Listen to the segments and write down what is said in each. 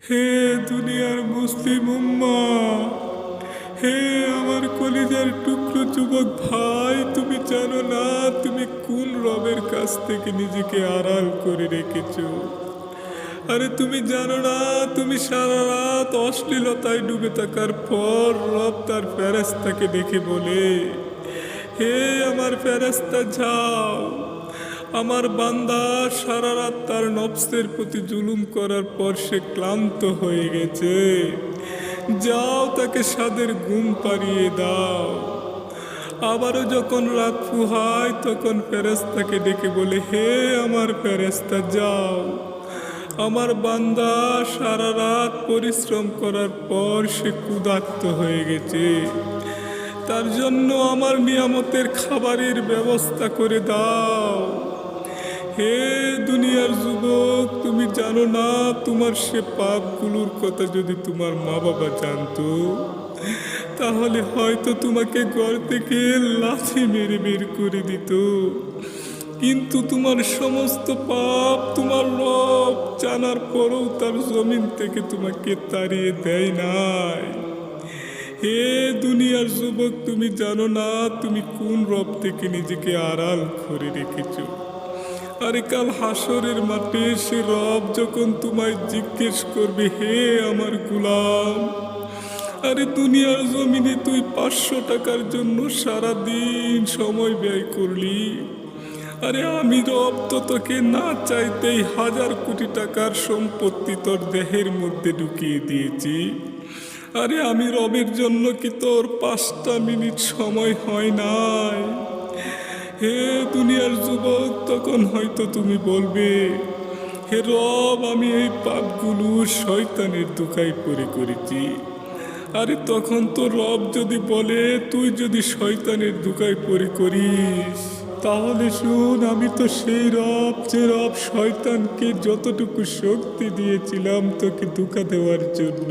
হে দুনিয়ার মুসলিম উম্মা, হে আমার কলিজার টুকরো যুবক ভাই, তুমি জানো না তুমি কোন রবের কাছ থেকে নিজেকে আড়াল করে রেখেছো। আরে তুমি জানো না তুমি সারা রাত অশ্লীলতায় ডুবে থাকার পর রব তার ফেরেশতাকে দেখে বলে, হে আমার ফেরেশতা যাও, আমার বান্দা সারা রাত তার নফসের প্রতি জুলুম করার পর সে ক্লান্ত হয়ে গেছে, যাও তাকে স্বাদের ঘুম পাড়িয়ে দাও। আবারও যখন রাত ফুহায় তখন ফেরেশতাকে ডেকে বলে, হে আমার ফেরেশতা যাও, আমার বান্দা সারা রাত পরিশ্রম করার পর সে ক্ষুধার্ত হয়ে গেছে, তার জন্য আমার নিয়ামতের খাবারের ব্যবস্থা করে দাও। হে দুনিয়ার যুবক, তুমি জানো না তোমার সে পাপগুলোর কথা যদি তোমার মা বাবা জানতো তাহলে হয়তো তোমাকে ঘর থেকে লাথি মেরে বের করে দিত। কিন্তু তোমার সমস্ত পাপ তোমার রব জানার পরও তার জমিন থেকে তোমাকে তাড়িয়ে দেয় নাই। হে দুনিয়ার যুবক, তুমি জানো না তুমি কোন রব থেকে নিজেকে আড়াল করে রেখেছো। আরে কাল হাসরের মাঠে সে রব যখন তোমায় জিজ্ঞেস করবে, হে আমার গোলাম, আরে দুনিয়ার জমিনে তুই 500 টাকার জন্য সারা দিন সময় ব্যয় করলি, আরে আমি রব তো তোকে না চাইতেই 1000 কোটি টাকার সম্পত্তি তোর দেহের মধ্যে ঢুকিয়ে দিয়েছি। আরে আমি রবের জন্য কি তোর 5টা মিনিট সময় হয় নাই? হে দুনিয়ার যুবক, তখন হয়তো তুমি বলবে, হে রব, আমি এই পাপগুলো শয়তানের দোকায় পড়ে করেছি। আরে তখন তো রব যদি বলে, তুই যদি শয়তানের দোকায় পড়ে করিস তাহলে শুন, আমি তো সেই রব যে রব শয়তানকে যতটুকু শক্তি দিয়েছিলাম তোকে ধোঁকা দেওয়ার জন্য,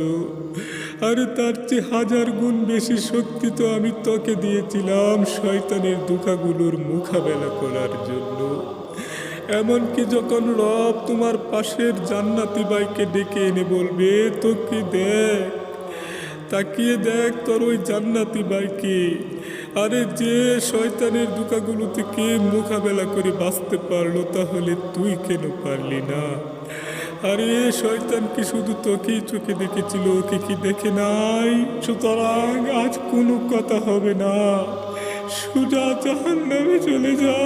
আরে তার চেয়ে 1000 গুণ বেশি শক্তি তো আমি তোকে দিয়েছিলাম শয়তানের ধোঁকাগুলোর মোকাবেলা করার জন্য। এমনকি যখন রব তোমার পাশের জান্নাতি ভাইকে ডেকে এনে বলবে, তোকে দেখ, তাকিয়ে দেখ তোর ওই জান্নাতি ভাইকে, আরে যে শয়তানের ধোঁকাগুলো থেকে মোকাবেলা করে বাঁচতে পারলো, তাহলে তুই কেন পারলি না? আরে শয়তান কি শুধু তোকেই চোখে দেখেছিল, ওকে কি দেখে নাই? সুতরাং আজ কোনো কথা হবে না, সোজা জাহান্নামে চলে যা।